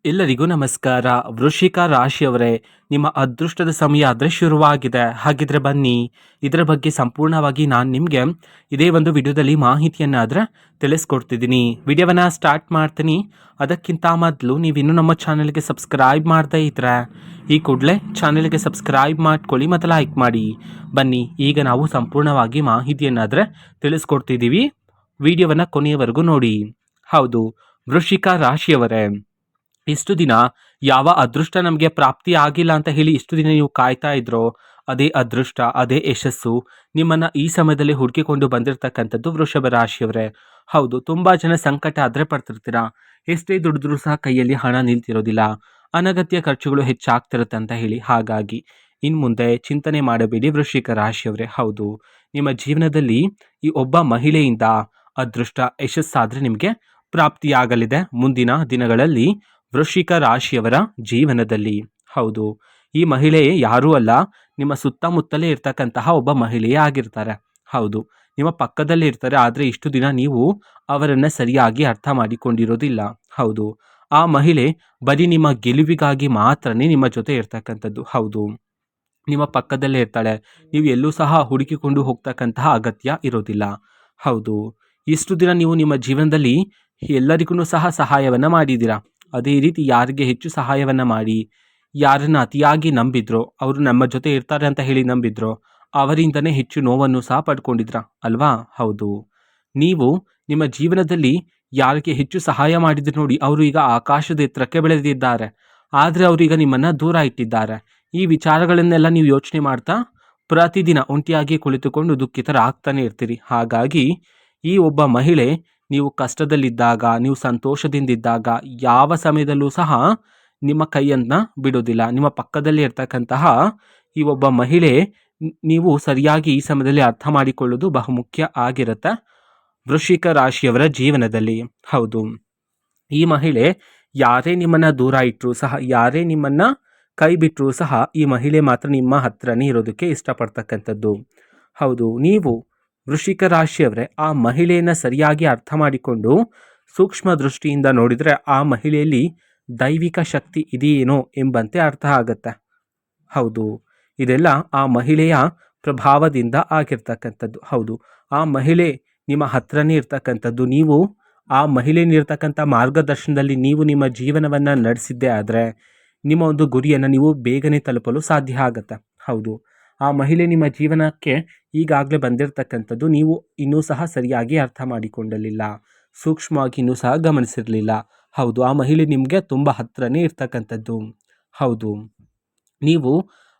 ಎಲ್ಲರಿಗೂ ನಮಸ್ಕಾರ. ವೃಶ್ಚಿಕ ರಾಶಿಯವರೇ, ನಿಮ್ಮ ಅದೃಷ್ಟದ ಸಮಯ ಆದರೆ ಶುರುವಾಗಿದೆ. ಹಾಗಿದ್ರೆ ಬನ್ನಿ, ಇದರ ಬಗ್ಗೆ ಸಂಪೂರ್ಣವಾಗಿ ನಾನು ನಿಮಗೆ ಇದೇ ಒಂದು ವಿಡಿಯೋದಲ್ಲಿ ಮಾಹಿತಿಯನ್ನಾದರೆ ತಿಳಿಸ್ಕೊಡ್ತಿದ್ದೀನಿ. ವಿಡಿಯೋವನ್ನು ಸ್ಟಾರ್ಟ್ ಮಾಡ್ತೀನಿ. ಅದಕ್ಕಿಂತ ಮೊದಲು ನೀವಿನ್ನೂ ನಮ್ಮ ಚಾನಲ್ಗೆ ಸಬ್ಸ್ಕ್ರೈಬ್ ಮಾಡದೇ ಇದ್ರೆ ಈ ಕೂಡಲೇ ಚಾನಲ್ಗೆ ಸಬ್ಸ್ಕ್ರೈಬ್ ಮಾಡ್ಕೊಳ್ಳಿ ಮತ್ತು ಲೈಕ್ ಮಾಡಿ. ಬನ್ನಿ, ಈಗ ನಾವು ಸಂಪೂರ್ಣವಾಗಿ ಮಾಹಿತಿಯನ್ನಾದರೆ ತಿಳಿಸ್ಕೊಡ್ತಿದ್ದೀವಿ. ವಿಡಿಯೋವನ್ನು ಕೊನೆಯವರೆಗೂ ನೋಡಿ. ಹೌದು, ವೃಶ್ಚಿಕ ರಾಶಿಯವರೇ, ಇಷ್ಟು ದಿನ ಯಾವ ಅದೃಷ್ಟ ನಮಗೆ ಪ್ರಾಪ್ತಿ ಆಗಿಲ್ಲ ಅಂತ ಹೇಳಿ ಇಷ್ಟು ದಿನ ನೀವು ಕಾಯ್ತಾ ಇದ್ರೋ, ಅದೇ ಅದೃಷ್ಟ, ಅದೇ ಯಶಸ್ಸು ನಿಮ್ಮನ್ನು ಈ ಸಮಯದಲ್ಲಿ ಹುಡುಕಿಕೊಂಡು ಬಂದಿರತಕ್ಕಂಥದ್ದು ವೃಷಭ ರಾಶಿಯವರೇ. ಹೌದು, ತುಂಬ ಜನ ಸಂಕಟ ಆದರೆ ಪಡ್ತಿರ್ತೀರಾ. ಎಷ್ಟೇ ದುಡಿದ್ರೂ ಸಹ ಕೈಯಲ್ಲಿ ಹಣ ನಿಲ್ತಿರೋದಿಲ್ಲ. ಅನಗತ್ಯ ಖರ್ಚುಗಳು ಹೆಚ್ಚಾಗ್ತಿರುತ್ತೆ ಅಂತ ಹೇಳಿ. ಹಾಗಾಗಿ ಇನ್ನು ಮುಂದೆ ಚಿಂತನೆ ಮಾಡಬೇಡಿ ವೃಶ್ಚಿಕ ರಾಶಿಯವರೇ. ಹೌದು, ನಿಮ್ಮ ಜೀವನದಲ್ಲಿ ಈ ಒಬ್ಬ ಮಹಿಳೆಯಿಂದ ಅದೃಷ್ಟ, ಯಶಸ್ಸಾದರೆ ನಿಮಗೆ ಪ್ರಾಪ್ತಿಯಾಗಲಿದೆ ಮುಂದಿನ ದಿನಗಳಲ್ಲಿ ವೃಶ್ಚಿಕ ರಾಶಿಯವರ ಜೀವನದಲ್ಲಿ. ಹೌದು, ಈ ಮಹಿಳೆ ಯಾರೂ ಅಲ್ಲ, ನಿಮ್ಮ ಸುತ್ತಮುತ್ತಲೇ ಇರ್ತಕ್ಕಂತಹ ಒಬ್ಬ ಮಹಿಳೆಯೇ ಆಗಿರ್ತಾರೆ. ಹೌದು, ನಿಮ್ಮ ಪಕ್ಕದಲ್ಲೇ ಇರ್ತಾರೆ. ಆದರೆ ಇಷ್ಟು ದಿನ ನೀವು ಅವರನ್ನು ಸರಿಯಾಗಿ ಅರ್ಥ ಮಾಡಿಕೊಂಡಿರೋದಿಲ್ಲ. ಹೌದು, ಆ ಮಹಿಳೆ ಬರೀ ನಿಮ್ಮ ಗೆಲುವಿಗಾಗಿ ಮಾತ್ರನೇ ನಿಮ್ಮ ಜೊತೆ ಇರ್ತಕ್ಕಂಥದ್ದು. ಹೌದು, ನಿಮ್ಮ ಪಕ್ಕದಲ್ಲೇ ಇರ್ತಾಳೆ. ನೀವು ಎಲ್ಲೂ ಸಹ ಹುಡುಕಿಕೊಂಡು ಹೋಗ್ತಕ್ಕಂತಹ ಅಗತ್ಯ ಇರೋದಿಲ್ಲ. ಹೌದು, ಇಷ್ಟು ದಿನ ನೀವು ನಿಮ್ಮ ಜೀವನದಲ್ಲಿ ಎಲ್ಲರಿಗೂ ಸಹ ಸಹಾಯವನ್ನು ಮಾಡಿದ್ದೀರಾ. ಅದೇ ರೀತಿ ಯಾರಿಗೆ ಹೆಚ್ಚು ಸಹಾಯವನ್ನು ಮಾಡಿ, ಯಾರನ್ನು ಅತಿಯಾಗಿ ನಂಬಿದ್ರೋ, ಅವರು ನಮ್ಮ ಜೊತೆ ಇರ್ತಾರೆ ಅಂತ ಹೇಳಿ ನಂಬಿದ್ರೋ, ಅವರಿಂದನೇ ಹೆಚ್ಚು ನೋವನ್ನು ಸಹ ಪಡ್ಕೊಂಡಿದ್ರ ಅಲ್ವಾ? ಹೌದು, ನೀವು ನಿಮ್ಮ ಜೀವನದಲ್ಲಿ ಯಾರಿಗೆ ಹೆಚ್ಚು ಸಹಾಯ ಮಾಡಿದ್ರು ನೋಡಿ, ಅವರು ಈಗ ಆಕಾಶದ ಎತ್ತರಕ್ಕೆ ಬೆಳೆದಿದ್ದಾರೆ. ಆದರೆ ಅವರೀಗ ನಿಮ್ಮನ್ನು ದೂರ ಇಟ್ಟಿದ್ದಾರೆ. ಈ ವಿಚಾರಗಳನ್ನೆಲ್ಲ ನೀವು ಯೋಚನೆ ಮಾಡ್ತಾ ಪ್ರತಿದಿನ ಒಂಟಿಯಾಗಿ ಕುಳಿತುಕೊಂಡು ದುಃಖಿತರಾಗ್ತಾನೆ ಇರ್ತೀರಿ. ಹಾಗಾಗಿ ಈ ಒಬ್ಬ ಮಹಿಳೆ ನೀವು ಕಷ್ಟದಲ್ಲಿದ್ದಾಗ, ನೀವು ಸಂತೋಷದಿಂದಿದ್ದಾಗ ಯಾವ ಸಮಯದಲ್ಲೂ ಸಹ ನಿಮ್ಮ ಕೈಯನ್ನು ಬಿಡೋದಿಲ್ಲ. ನಿಮ್ಮ ಪಕ್ಕದಲ್ಲಿ ಇರ್ತಕ್ಕಂತಹ ಈ ಒಬ್ಬ ಮಹಿಳೆ ನೀವು ಸರಿಯಾಗಿ ಈ ಸಮಯದಲ್ಲಿ ಅರ್ಥ ಮಾಡಿಕೊಳ್ಳೋದು ಬಹುಮುಖ್ಯ ಆಗಿರುತ್ತೆ ವೃಶ್ಚಿಕ ರಾಶಿಯವರ ಜೀವನದಲ್ಲಿ. ಹೌದು, ಈ ಮಹಿಳೆ ಯಾರೇ ನಿಮ್ಮನ್ನು ದೂರ ಇಟ್ಟರೂ ಸಹ, ಯಾರೇ ನಿಮ್ಮನ್ನು ಕೈ ಬಿಟ್ಟರೂ ಸಹ ಈ ಮಹಿಳೆ ಮಾತ್ರ ನಿಮ್ಮ ಹತ್ರನೇ ಇರೋದಕ್ಕೆ ಇಷ್ಟಪಡ್ತಕ್ಕಂಥದ್ದು. ಹೌದು, ನೀವು ವೃಶ್ಚಿಕ ರಾಶಿಯವರೇ ಆ ಮಹಿಳೆಯನ್ನು ಸರಿಯಾಗಿ ಅರ್ಥ ಮಾಡಿಕೊಂಡು ಸೂಕ್ಷ್ಮ ದೃಷ್ಟಿಯಿಂದ ನೋಡಿದರೆ ಆ ಮಹಿಳೆಯಲ್ಲಿ ದೈವಿಕ ಶಕ್ತಿ ಇದೆಯೇನೋ ಎಂಬಂತೆ ಅರ್ಥ ಆಗತ್ತೆ. ಹೌದು, ಇದೆಲ್ಲ ಆ ಮಹಿಳೆಯ ಪ್ರಭಾವದಿಂದ ಆಗಿರ್ತಕ್ಕಂಥದ್ದು. ಹೌದು, ಆ ಮಹಿಳೆ ನಿಮ್ಮ ಹತ್ರನೇ ಇರ್ತಕ್ಕಂಥದ್ದು. ನೀವು ಆ ಮಹಿಳೆಯಲ್ಲಿರ್ತಕ್ಕಂಥ ಮಾರ್ಗದರ್ಶನದಲ್ಲಿ ನೀವು ನಿಮ್ಮ ಜೀವನವನ್ನು ನಡೆಸಿದ್ದೇ ಆದರೆ ನಿಮ್ಮ ಒಂದು ಗುರಿಯನ್ನು ನೀವು ಬೇಗನೆ ತಲುಪಲು ಸಾಧ್ಯ ಆಗತ್ತೆ. ಹೌದು, ಆ ಮಹಿಳೆ ನಿಮ್ಮ ಜೀವನಕ್ಕೆ ಈಗಾಗಲೇ ಬಂದಿರತಕ್ಕಂಥದ್ದು ನೀವು ಇನ್ನೂ ಸಹ ಸರಿಯಾಗಿ ಅರ್ಥ ಮಾಡಿಕೊಳ್ಳಲಿಲ್ಲ, ಸೂಕ್ಷ್ಮವಾಗಿ ಇನ್ನೂ ಸಹ ಗಮನಿಸಿರಲಿಲ್ಲ. ಹೌದು, ಆ ಮಹಿಳೆ ನಿಮಗೆ ತುಂಬ ಹತ್ರನೇ ಇರ್ತಕ್ಕಂಥದ್ದು. ಹೌದು, ನೀವು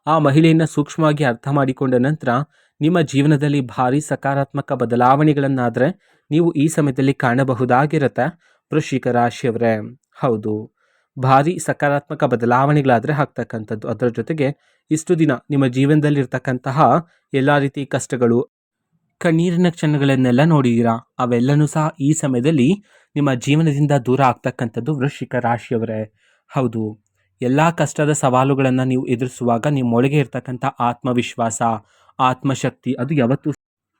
ಆ ಮಹಿಳೆಯನ್ನು ಸೂಕ್ಷ್ಮವಾಗಿ ಅರ್ಥ ಮಾಡಿಕೊಂಡ ನಂತರ ನಿಮ್ಮ ಜೀವನದಲ್ಲಿ ಭಾರಿ ಸಕಾರಾತ್ಮಕ ಬದಲಾವಣೆಗಳನ್ನಾದರೆ ನೀವು ಈ ಸಮಯದಲ್ಲಿ ಕಾಣಬಹುದಾಗಿರುತ್ತೆ ವೃಶ್ಚಿಕ ರಾಶಿಯವರೇ. ಹೌದು, ಭಾರಿ ಸಕಾರಾತ್ಮಕ ಬದಲಾವಣೆಗಳಾದರೆ ಆಗ್ತಕ್ಕಂಥದ್ದು. ಅದರ ಜೊತೆಗೆ ಇಷ್ಟು ದಿನ ನಿಮ್ಮ ಜೀವನದಲ್ಲಿರ್ತಕ್ಕಂತಹ ಎಲ್ಲ ರೀತಿ ಕಷ್ಟಗಳು, ಕಣ್ಣೀರಿನ ಕ್ಷಣಗಳನ್ನೆಲ್ಲ ನೋಡಿದ್ದೀರಾ. ಅವೆಲ್ಲನೂ ಸಹ ಈ ಸಮಯದಲ್ಲಿ ನಿಮ್ಮ ಜೀವನದಿಂದ ದೂರ ಆಗ್ತಕ್ಕಂಥದ್ದು ವೃಶ್ಚಿಕ ರಾಶಿಯವರೇ. ಹೌದು, ಎಲ್ಲ ಕಷ್ಟದ ಸವಾಲುಗಳನ್ನು ನೀವು ಎದುರಿಸುವಾಗ ನಿಮ್ಮೊಳಗೆ ಇರ್ತಕ್ಕಂಥ ಆತ್ಮವಿಶ್ವಾಸ, ಆತ್ಮಶಕ್ತಿ ಅದು ಯಾವತ್ತೂ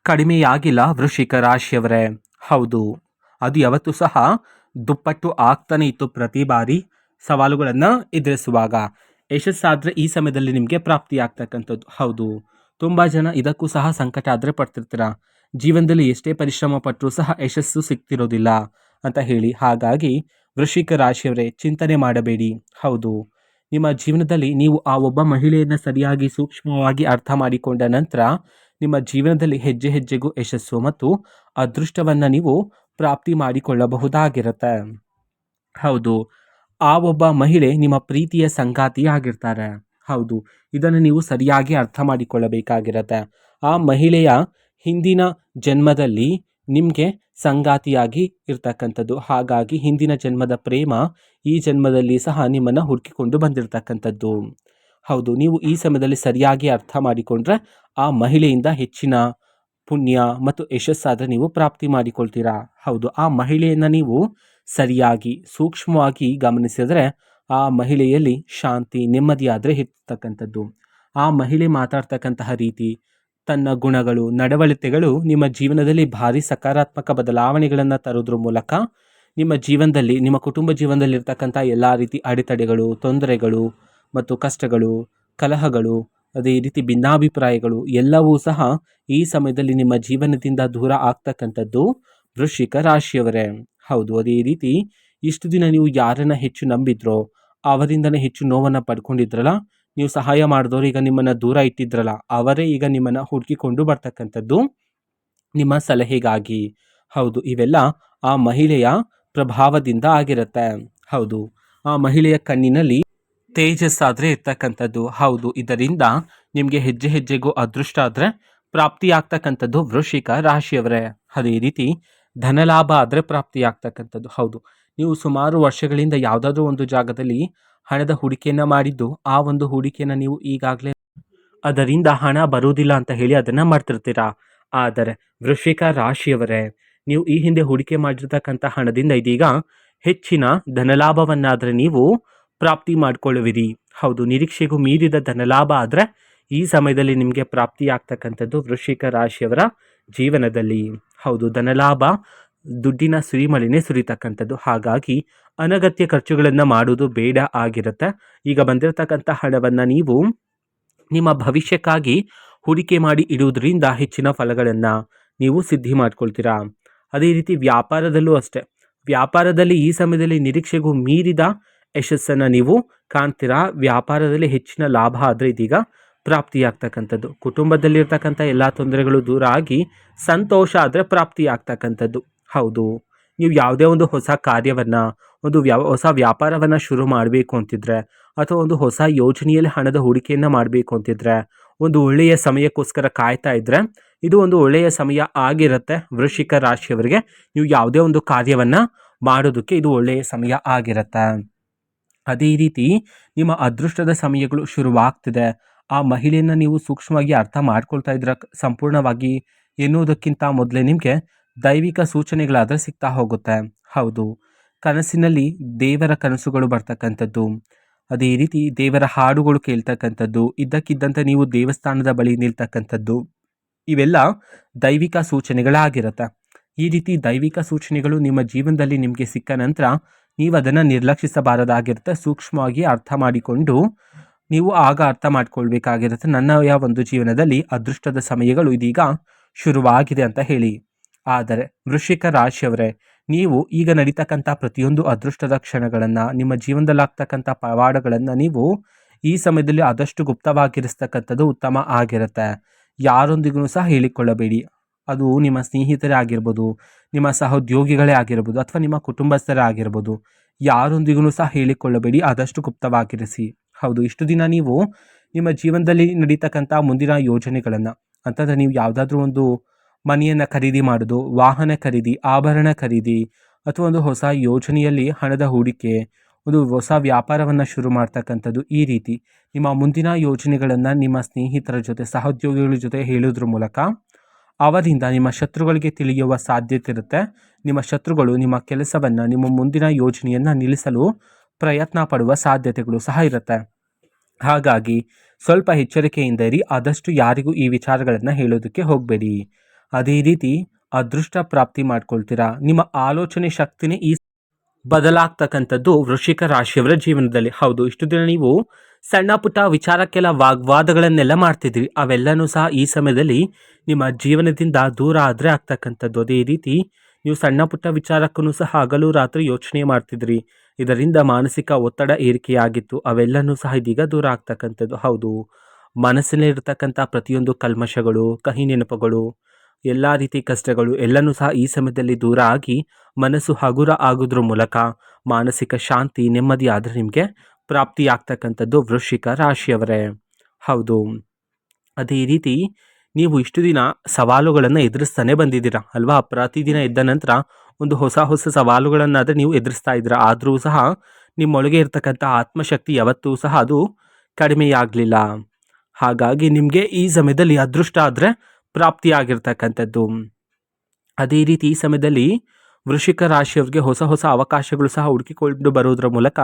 ಕಡಿಮೆಯಾಗಿಲ್ಲ ವೃಶ್ಚಿಕ ರಾಶಿಯವರೇ. ಹೌದು, ಅದು ಯಾವತ್ತೂ ಸಹ ದುಪ್ಪಟ್ಟು ಆಗ್ತಾನೆ ಇತ್ತು ಪ್ರತಿ ಬಾರಿ ಸವಾಲುಗಳನ್ನು ಎದುರಿಸುವಾಗ. ಯಶಸ್ಸಾದರೆ ಈ ಸಮಯದಲ್ಲಿ ನಿಮಗೆ ಪ್ರಾಪ್ತಿಯಾಗ್ತಕ್ಕಂಥದ್ದು. ಹೌದು, ತುಂಬ ಜನ ಇದಕ್ಕೂ ಸಹ ಸಂಕಟ ಆದರೆ ಪಡ್ತಿರ್ತೀರ. ಜೀವನದಲ್ಲಿ ಎಷ್ಟೇ ಪರಿಶ್ರಮ ಪಟ್ಟರೂ ಸಹ ಯಶಸ್ಸು ಸಿಗ್ತಿರೋದಿಲ್ಲ ಅಂತ ಹೇಳಿ. ಹಾಗಾಗಿ ವೃಶ್ಚಿಕ ರಾಶಿಯವರೇ ಚಿಂತನೆ ಮಾಡಬೇಡಿ. ಹೌದು, ನಿಮ್ಮ ಜೀವನದಲ್ಲಿ ನೀವು ಆ ಒಬ್ಬ ಮಹಿಳೆಯನ್ನು ಸರಿಯಾಗಿ ಸೂಕ್ಷ್ಮವಾಗಿ ಅರ್ಥ ಮಾಡಿಕೊಂಡ ನಂತರ ನಿಮ್ಮ ಜೀವನದಲ್ಲಿ ಹೆಜ್ಜೆ ಹೆಜ್ಜೆಗೂ ಯಶಸ್ಸು ಮತ್ತು ಅದೃಷ್ಟವನ್ನು ನೀವು ಪ್ರಾಪ್ತಿ ಮಾಡಿಕೊಳ್ಳಬಹುದಾಗಿರುತ್ತೆ. ಹೌದು, ಆ ಒಬ್ಬ ಮಹಿಳೆ ನಿಮ್ಮ ಪ್ರೀತಿಯ ಸಂಗಾತಿ ಆಗಿರ್ತಾರೆ. ಹೌದು, ಇದನ್ನು ನೀವು ಸರಿಯಾಗಿ ಅರ್ಥ ಮಾಡಿಕೊಳ್ಳಬೇಕಾಗಿರತ್ತೆ. ಆ ಮಹಿಳೆಯ ಹಿಂದಿನ ಜನ್ಮದಲ್ಲಿ ನಿಮಗೆ ಸಂಗಾತಿಯಾಗಿ ಇರ್ತಕ್ಕಂಥದ್ದು. ಹಾಗಾಗಿ ಹಿಂದಿನ ಜನ್ಮದ ಪ್ರೇಮ ಈ ಜನ್ಮದಲ್ಲಿ ಸಹ ನಿಮ್ಮನ್ನು ಹುಡುಕಿಕೊಂಡು ಬಂದಿರತಕ್ಕಂಥದ್ದು. ಹೌದು, ನೀವು ಈ ಸಮಯದಲ್ಲಿ ಸರಿಯಾಗಿ ಅರ್ಥ ಮಾಡಿಕೊಂಡ್ರೆ ಆ ಮಹಿಳೆಯಿಂದ ಹೆಚ್ಚಿನ ಪುಣ್ಯ ಮತ್ತು ಯಶಸ್ಸಾದರೆ ನೀವು ಪ್ರಾಪ್ತಿ ಮಾಡಿಕೊಳ್ತೀರಾ. ಹೌದು, ಆ ಮಹಿಳೆಯನ್ನು ನೀವು ಸರಿಯಾಗಿ ಸೂಕ್ಷ್ಮವಾಗಿ ಗಮನಿಸಿದರೆ ಆ ಮಹಿಳೆಯಲ್ಲಿ ಶಾಂತಿ, ನೆಮ್ಮದಿಯಾದರೆ ಇರ್ತಕ್ಕಂಥದ್ದು. ಆ ಮಹಿಳೆ ಮಾತಾಡ್ತಕ್ಕಂತಹ ರೀತಿ, ತನ್ನ ಗುಣಗಳು, ನಡವಳಿಕೆಗಳು ನಿಮ್ಮ ಜೀವನದಲ್ಲಿ ಭಾರಿ ಸಕಾರಾತ್ಮಕ ಬದಲಾವಣೆಗಳನ್ನು ತರೋದ್ರ ಮೂಲಕ ನಿಮ್ಮ ಜೀವನದಲ್ಲಿ, ನಿಮ್ಮ ಕುಟುಂಬ ಜೀವನದಲ್ಲಿ ಇರ್ತಕ್ಕಂಥ ಎಲ್ಲ ರೀತಿ ಅಡೆತಡೆಗಳು, ತೊಂದರೆಗಳು ಮತ್ತು ಕಷ್ಟಗಳು, ಕಲಹಗಳು, ಅದೇ ರೀತಿ ಭಿನ್ನಾಭಿಪ್ರಾಯಗಳು ಎಲ್ಲವೂ ಸಹ ಈ ಸಮಯದಲ್ಲಿ ನಿಮ್ಮ ಜೀವನದಿಂದ ದೂರ ಆಗ್ತಕ್ಕಂಥದ್ದು ವೃಶ್ಚಿಕ ರಾಶಿಯವರೇ. ಹೌದು, ಅದೇ ರೀತಿ ಇಷ್ಟು ದಿನ ನೀವು ಯಾರನ್ನ ಹೆಚ್ಚು ನಂಬಿದ್ರೋ ಅವರಿಂದನೇ ಹೆಚ್ಚು ನೋವನ್ನು ಪಡ್ಕೊಂಡಿದ್ರಲ್ಲ, ನೀವು ಸಹಾಯ ಮಾಡಿದವರು ಈಗ ನಿಮ್ಮನ್ನ ದೂರ ಇಟ್ಟಿದ್ರಲ್ಲ, ಅವರೇ ಈಗ ನಿಮ್ಮನ್ನ ಹುಡುಕಿಕೊಂಡು ಬರ್ತಕ್ಕಂಥದ್ದು ನಿಮ್ಮ ಸಲಹೆಗಾಗಿ. ಹೌದು, ಇವೆಲ್ಲ ಆ ಮಹಿಳೆಯ ಪ್ರಭಾವದಿಂದ ಆಗಿರುತ್ತೆ. ಹೌದು, ಆ ಮಹಿಳೆಯ ಕಣ್ಣಿನಲ್ಲಿ ತೇಜಸ್ಸಾದ್ರೆ ಇರ್ತಕ್ಕಂಥದ್ದು. ಹೌದು, ಇದರಿಂದ ನಿಮಗೆ ಹೆಜ್ಜೆ ಹೆಜ್ಜೆಗೂ ಅದೃಷ್ಟ ಆದರೆ ಪ್ರಾಪ್ತಿ ಆಗ್ತಕ್ಕಂಥದ್ದು ವೃಶ್ಚಿಕ ರಾಶಿಯವರೇ. ಅದೇ ರೀತಿ ಧನಲಾಭ ಆದರೆ ಪ್ರಾಪ್ತಿ ಆಗ್ತಕ್ಕಂಥದ್ದು. ಹೌದು, ನೀವು ಸುಮಾರು ವರ್ಷಗಳಿಂದ ಯಾವುದಾದ್ರೂ ಒಂದು ಜಾಗದಲ್ಲಿ ಹಣದ ಹೂಡಿಕೆಯನ್ನು ಮಾಡಿದ್ದು, ಆ ಒಂದು ಹೂಡಿಕೆಯನ್ನು ನೀವು ಈಗಾಗಲೇ ಅದರಿಂದ ಹಣ ಬರುವುದಿಲ್ಲ ಅಂತ ಹೇಳಿ ಅದನ್ನು ಮಾಡ್ತಿರ್ತೀರಾ. ಆದರೆ ವೃಶ್ಚಿಕ ರಾಶಿಯವರೇ, ನೀವು ಈ ಹಿಂದೆ ಹೂಡಿಕೆ ಮಾಡಿರ್ತಕ್ಕಂಥ ಹಣದಿಂದ ಇದೀಗ ಹೆಚ್ಚಿನ ಧನಲಾಭವನ್ನಾದರೆ ನೀವು ಪ್ರಾಪ್ತಿ ಮಾಡಿಕೊಳ್ಳುವಿರಿ. ಹೌದು, ನಿರೀಕ್ಷೆಗೂ ಮೀರಿದ ಧನಲಾಭ ಆದರೆ ಈ ಸಮಯದಲ್ಲಿ ನಿಮಗೆ ಪ್ರಾಪ್ತಿ ಆಗ್ತಕ್ಕಂಥದ್ದು ವೃಶ್ಚಿಕ ರಾಶಿಯವರ ಜೀವನದಲ್ಲಿ. ಹೌದು, ಧನಲಾಭ ದುಡ್ಡಿನ ಸುರಿಮಳೆನೇ ಸುರಿತಕ್ಕಂಥದ್ದು. ಹಾಗಾಗಿ ಅನಗತ್ಯ ಖರ್ಚುಗಳನ್ನು ಮಾಡುವುದು ಬೇಡ ಆಗಿರುತ್ತೆ. ಈಗ ಬಂದಿರತಕ್ಕಂಥ ಹಣವನ್ನು ನೀವು ನಿಮ್ಮ ಭವಿಷ್ಯಕ್ಕಾಗಿ ಹೂಡಿಕೆ ಮಾಡಿ ಇಡುವುದರಿಂದ ಹೆಚ್ಚಿನ ಫಲಗಳನ್ನು ನೀವು ಸಿದ್ಧಿ ಮಾಡ್ಕೊಳ್ತೀರಾ. ಅದೇ ರೀತಿ ವ್ಯಾಪಾರದಲ್ಲೂ ಅಷ್ಟೇ. ವ್ಯಾಪಾರದಲ್ಲಿ ಈ ಸಮಯದಲ್ಲಿ ನಿರೀಕ್ಷೆಗೂ ಮೀರಿದ ಯಶಸ್ಸನ್ನು ನೀವು ಕಾಣ್ತೀರಾ. ವ್ಯಾಪಾರದಲ್ಲಿ ಹೆಚ್ಚಿನ ಲಾಭ ಆದರೆ ಇದೀಗ ಪ್ರಾಪ್ತಿಯಾಗ್ತಕ್ಕಂಥದ್ದು. ಕುಟುಂಬದಲ್ಲಿರ್ತಕ್ಕಂಥ ಎಲ್ಲ ತೊಂದರೆಗಳು ದೂರ ಆಗಿ ಸಂತೋಷ ಆದರೆ ಪ್ರಾಪ್ತಿಯಾಗ್ತಕ್ಕಂಥದ್ದು. ಹೌದು, ನೀವು ಯಾವುದೇ ಒಂದು ಹೊಸ ಕಾರ್ಯವನ್ನು, ಒಂದು ಹೊಸ ವ್ಯಾಪಾರವನ್ನು ಶುರು ಮಾಡಬೇಕು ಅಂತಿದ್ರೆ, ಅಥವಾ ಒಂದು ಹೊಸ ಯೋಜನೆಯಲ್ಲಿ ಹಣದ ಹೂಡಿಕೆಯನ್ನು ಮಾಡಬೇಕು ಅಂತಿದ್ರೆ, ಒಂದು ಒಳ್ಳೆಯ ಸಮಯಕ್ಕೋಸ್ಕರ ಕಾಯ್ತಾ ಇದ್ದರೆ ಇದು ಒಂದು ಒಳ್ಳೆಯ ಸಮಯ ಆಗಿರುತ್ತೆ. ವೃಶ್ಚಿಕ ರಾಶಿಯವರಿಗೆ ನೀವು ಯಾವುದೇ ಒಂದು ಕಾರ್ಯವನ್ನು ಮಾಡೋದಕ್ಕೆ ಇದು ಒಳ್ಳೆಯ ಸಮಯ ಆಗಿರುತ್ತೆ. ಅದೇ ರೀತಿ ನಿಮ್ಮ ಅದೃಷ್ಟದ ಸಮಯಗಳು ಶುರುವಾಗ್ತಿದೆ. ಆ ಮಹಿಳೆಯನ್ನು ನೀವು ಸೂಕ್ಷ್ಮವಾಗಿ ಅರ್ಥ ಮಾಡ್ಕೊಳ್ತಾ ಇದ್ರ ಸಂಪೂರ್ಣವಾಗಿ ಎನ್ನುವುದಕ್ಕಿಂತ ಮೊದಲೇ ನಿಮಗೆ ದೈವಿಕ ಸೂಚನೆಗಳಾದರೆ ಸಿಗ್ತಾ ಹೋಗುತ್ತೆ. ಹೌದು, ಕನಸಿನಲ್ಲಿ ದೇವರ ಕನಸುಗಳು ಬರ್ತಕ್ಕಂಥದ್ದು, ಅದೇ ರೀತಿ ದೇವರ ಹಾಡುಗಳು ಕೇಳ್ತಕ್ಕಂಥದ್ದು, ಇದ್ದಕ್ಕಿದ್ದಂತೆ ನೀವು ದೇವಸ್ಥಾನದ ಬಳಿ ನಿಲ್ತಕ್ಕಂಥದ್ದು, ಇವೆಲ್ಲ ದೈವಿಕ ಸೂಚನೆಗಳಾಗಿರುತ್ತೆ. ಈ ರೀತಿ ದೈವಿಕ ಸೂಚನೆಗಳು ನಿಮ್ಮ ಜೀವನದಲ್ಲಿ ನಿಮಗೆ ಸಿಕ್ಕ ನಂತರ ನೀವು ಅದನ್ನು ನಿರ್ಲಕ್ಷಿಸಬಾರದಾಗಿರುತ್ತೆ. ಸೂಕ್ಷ್ಮವಾಗಿ ಅರ್ಥ ಮಾಡಿಕೊಂಡು ನೀವು ಆಗ ಅರ್ಥ ಮಾಡ್ಕೊಳ್ಬೇಕಾಗಿರುತ್ತೆ. ನನ್ನ ಒಂದು ಜೀವನದಲ್ಲಿ ಅದೃಷ್ಟದ ಸಮಯಗಳು ಇದೀಗ ಶುರುವಾಗಿದೆ ಅಂತ ಹೇಳಿ. ಆದರೆ ವೃಶ್ಚಿಕ ರಾಶಿಯವರೇ, ನೀವು ಈಗ ನಡೀತಕ್ಕಂಥ ಪ್ರತಿಯೊಂದು ಅದೃಷ್ಟದ ಕ್ಷಣಗಳನ್ನು, ನಿಮ್ಮ ಜೀವನದಲ್ಲಾಗ್ತಕ್ಕಂಥ ಪವಾಡಗಳನ್ನು ನೀವು ಈ ಸಮಯದಲ್ಲಿ ಆದಷ್ಟು ಗುಪ್ತವಾಗಿರಿಸ್ತಕ್ಕಂಥದ್ದು ಉತ್ತಮ ಆಗಿರುತ್ತೆ. ಯಾರೊಂದಿಗೂ ಸಹ ಹೇಳಿಕೊಳ್ಳಬೇಡಿ. ಅದು ನಿಮ್ಮ ಸ್ನೇಹಿತರೇ ಆಗಿರ್ಬೋದು, ನಿಮ್ಮ ಸಹೋದ್ಯೋಗಿಗಳೇ ಆಗಿರ್ಬೋದು, ಅಥವಾ ನಿಮ್ಮ ಕುಟುಂಬಸ್ಥರೇ ಆಗಿರ್ಬೋದು. ಯಾರೊಂದಿಗೂ ಸಹ ಹೇಳಿಕೊಳ್ಳಬೇಡಿ, ಆದಷ್ಟು ಗುಪ್ತವಾಗಿರಿಸಿ. ಹೌದು, ಇಷ್ಟು ದಿನ ನೀವು ನಿಮ್ಮ ಜೀವನದಲ್ಲಿ ನಡೀತಕ್ಕಂಥ ಮುಂದಿನ ಯೋಜನೆಗಳನ್ನು, ಅಂತಂದರೆ ನೀವು ಯಾವುದಾದ್ರೂ ಒಂದು ಮನೆಯನ್ನು ಖರೀದಿ ಮಾಡೋದು, ವಾಹನ ಖರೀದಿ, ಆಭರಣ ಖರೀದಿ, ಅಥವಾ ಒಂದು ಹೊಸ ಯೋಜನೆಯಲ್ಲಿ ಹಣದ ಹೂಡಿಕೆ, ಒಂದು ಹೊಸ ವ್ಯಾಪಾರವನ್ನು ಶುರು ಮಾಡ್ತಕ್ಕಂಥದ್ದು, ಈ ರೀತಿ ನಿಮ್ಮ ಮುಂದಿನ ಯೋಜನೆಗಳನ್ನು ನಿಮ್ಮ ಸ್ನೇಹಿತರ ಜೊತೆ, ಸಹೋದ್ಯೋಗಿಗಳ ಜೊತೆ ಹೇಳೋದ್ರ ಮೂಲಕ ಅವರಿಂದ ನಿಮ್ಮ ಶತ್ರುಗಳಿಗೆ ತಿಳಿಯುವ ಸಾಧ್ಯತೆ ಇರುತ್ತೆ. ನಿಮ್ಮ ಶತ್ರುಗಳು ನಿಮ್ಮ ಕೆಲಸವನ್ನು, ನಿಮ್ಮ ಮುಂದಿನ ಯೋಜನೆಯನ್ನು ನಿಲ್ಲಿಸಲು ಪ್ರಯತ್ನ ಪಡುವ ಸಾಧ್ಯತೆಗಳು ಸಹ ಇರುತ್ತೆ. ಹಾಗಾಗಿ ಸ್ವಲ್ಪ ಎಚ್ಚರಿಕೆಯಿಂದ ಇರಿ. ಆದಷ್ಟು ಯಾರಿಗೂ ಈ ವಿಚಾರಗಳನ್ನು ಹೇಳೋದಕ್ಕೆ ಹೋಗಬೇಡಿ. ಅದೇ ರೀತಿ ಅದೃಷ್ಟ ಪ್ರಾಪ್ತಿ ಮಾಡ್ಕೊಳ್ತೀರಾ. ನಿಮ್ಮ ಆಲೋಚನೆ ಶಕ್ತಿನೇ ಈ ಬದಲಾಗ್ತಕ್ಕಂಥದ್ದು ವೃಶ್ಚಿಕ ರಾಶಿಯವರ ಜೀವನದಲ್ಲಿ. ಹೌದು, ಇಷ್ಟು ದಿನ ನೀವು ಸಣ್ಣ ಪುಟ್ಟ ವಿಚಾರಕ್ಕೆಲ್ಲ ವಾಗ್ವಾದಗಳನ್ನೆಲ್ಲ ಮಾಡ್ತಿದ್ರಿ. ಅವೆಲ್ಲನೂ ಸಹ ಈ ಸಮಯದಲ್ಲಿ ನಿಮ್ಮ ಜೀವನದಿಂದ ದೂರ ಆದರೆ ಆಗ್ತಕ್ಕಂಥದ್ದು. ಅದೇ ರೀತಿ ನೀವು ಸಣ್ಣ ಪುಟ್ಟ ವಿಚಾರಕ್ಕೂ ಸಹ ಹಗಲು ರಾತ್ರಿ ಯೋಚನೆ ಮಾಡ್ತಿದ್ರಿ. ಇದರಿಂದ ಮಾನಸಿಕ ಒತ್ತಡ ಏರಿಕೆಯಾಗಿತ್ತು. ಅವೆಲ್ಲನೂ ಸಹ ಇದೀಗ ದೂರ ಆಗ್ತಕ್ಕಂಥದ್ದು. ಹೌದು, ಮನಸ್ಸಿನಲ್ಲಿರ್ತಕ್ಕಂಥ ಪ್ರತಿಯೊಂದು ಕಲ್ಮಶಗಳು, ಕಹಿ ನೆನಪುಗಳು, ಎಲ್ಲ ರೀತಿ ಕಷ್ಟಗಳು ಎಲ್ಲನೂ ಸಹ ಈ ಸಮಯದಲ್ಲಿ ದೂರ ಆಗಿ ಮನಸ್ಸು ಹಗುರ ಆಗೋದ್ರ ಮೂಲಕ ಮಾನಸಿಕ ಶಾಂತಿ, ನೆಮ್ಮದಿ ಆದರೆ ನಿಮಗೆ ಪ್ರಾಪ್ತಿಯಾಗ್ತಕ್ಕಂಥದ್ದು ವೃಶ್ಚಿಕ ರಾಶಿಯವರೇ. ಹೌದು, ಅದೇ ರೀತಿ ನೀವು ಇಷ್ಟು ದಿನ ಸವಾಲುಗಳನ್ನು ಎದುರಿಸ್ತಾನೆ ಬಂದಿದ್ದೀರಾ ಅಲ್ವಾ? ಪ್ರತಿದಿನ ಎದ್ದ ನಂತರ ಒಂದು ಹೊಸ ಹೊಸ ಸವಾಲುಗಳನ್ನಾದರೆ ನೀವು ಎದುರಿಸ್ತಾ ಇದ್ದೀರಾ. ಆದರೂ ಸಹ ನಿಮ್ಮೊಳಗೆ ಇರ್ತಕ್ಕಂಥ ಆತ್ಮಶಕ್ತಿ ಯಾವತ್ತೂ ಸಹ ಅದು ಕಡಿಮೆಯಾಗಲಿಲ್ಲ. ಹಾಗಾಗಿ ನಿಮಗೆ ಈ ಸಮಯದಲ್ಲಿ ಅದೃಷ್ಟ ಆದರೆ ಪ್ರಾಪ್ತಿಯಾಗಿರ್ತಕ್ಕಂಥದ್ದು. ಅದೇ ರೀತಿ ಈ ಸಮಯದಲ್ಲಿ ವೃಶ್ಚಿಕ ರಾಶಿಯವರಿಗೆ ಹೊಸ ಹೊಸ ಅವಕಾಶಗಳು ಸಹ ಹುಡುಕಿಕೊಂಡು ಬರೋದ್ರ ಮೂಲಕ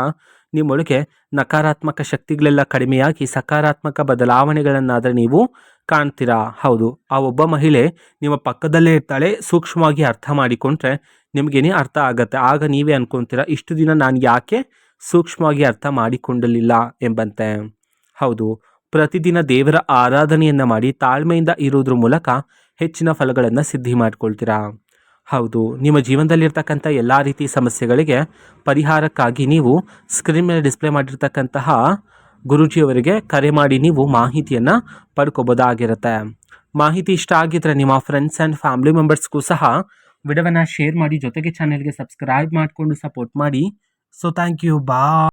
ನಿಮ್ಮೊಳಗೆ ನಕಾರಾತ್ಮಕ ಶಕ್ತಿಗಳೆಲ್ಲ ಕಡಿಮೆಯಾಗಿ ಸಕಾರಾತ್ಮಕ ಬದಲಾವಣೆಗಳನ್ನಾದರೆ ನೀವು ಕಾಣ್ತೀರಾ. ಹೌದು, ಆ ಒಬ್ಬ ಮಹಿಳೆ ನಿಮ್ಮ ಪಕ್ಕದಲ್ಲೇ ಇರ್ತಾಳೆ. ಸೂಕ್ಷ್ಮವಾಗಿ ಅರ್ಥ ಮಾಡಿಕೊಂಡ್ರೆ ನಿಮಗೇನೆ ಅರ್ಥ ಆಗತ್ತೆ. ಆಗ ನೀವೇ ಅನ್ಕೊಂತೀರ, ಇಷ್ಟು ದಿನ ನಾನು ಯಾಕೆ ಸೂಕ್ಷ್ಮವಾಗಿ ಅರ್ಥ ಮಾಡಿಕೊಂಡಿರಲಿಲ್ಲ ಎಂಬಂತೆ. ಹೌದು, ಪ್ರತಿದಿನ ದೇವರ ಆರಾಧನೆಯನ್ನು ಮಾಡಿ ತಾಳ್ಮೆಯಿಂದ ಇರೋದ್ರ ಮೂಲಕ ಹೆಚ್ಚಿನ ಫಲಗಳನ್ನು ಸಿದ್ಧಿ ಮಾಡ್ಕೊಳ್ತೀರಾ. ಹೌದು, ನಿಮ್ಮ ಜೀವನದಲ್ಲಿರ್ತಕ್ಕಂಥ ಎಲ್ಲ ರೀತಿ ಸಮಸ್ಯೆಗಳಿಗೆ ಪರಿಹಾರಕ್ಕಾಗಿ ನೀವು ಸ್ಕ್ರೀನ್ ಮೇಲೆ ಡಿಸ್ಪ್ಲೇ ಮಾಡಿರ್ತಕ್ಕಂತಹ ಗುರೂಜಿಯವರಿಗೆ ಕರೆ ಮಾಡಿ ನೀವು ಮಾಹಿತಿಯನ್ನು ಪಡ್ಕೋಬೋದಾಗಿರುತ್ತೆ. ಮಾಹಿತಿ ಇಷ್ಟ ಆಗಿದ್ರೆ ನಿಮ್ಮ ಫ್ರೆಂಡ್ಸ್ ಆ್ಯಂಡ್ ಫ್ಯಾಮಿಲಿ ಮೆಂಬರ್ಸ್ಗೂ ಸಹ ವಿಡಿಯೋವನ್ನು ಶೇರ್ ಮಾಡಿ, ಜೊತೆಗೆ ಚಾನೆಲ್ಗೆ ಸಬ್ಸ್ಕ್ರೈಬ್ ಮಾಡಿಕೊಂಡು ಸಪೋರ್ಟ್ ಮಾಡಿ. ಸೊ ಥ್ಯಾಂಕ್ ಯು, ಬಾ.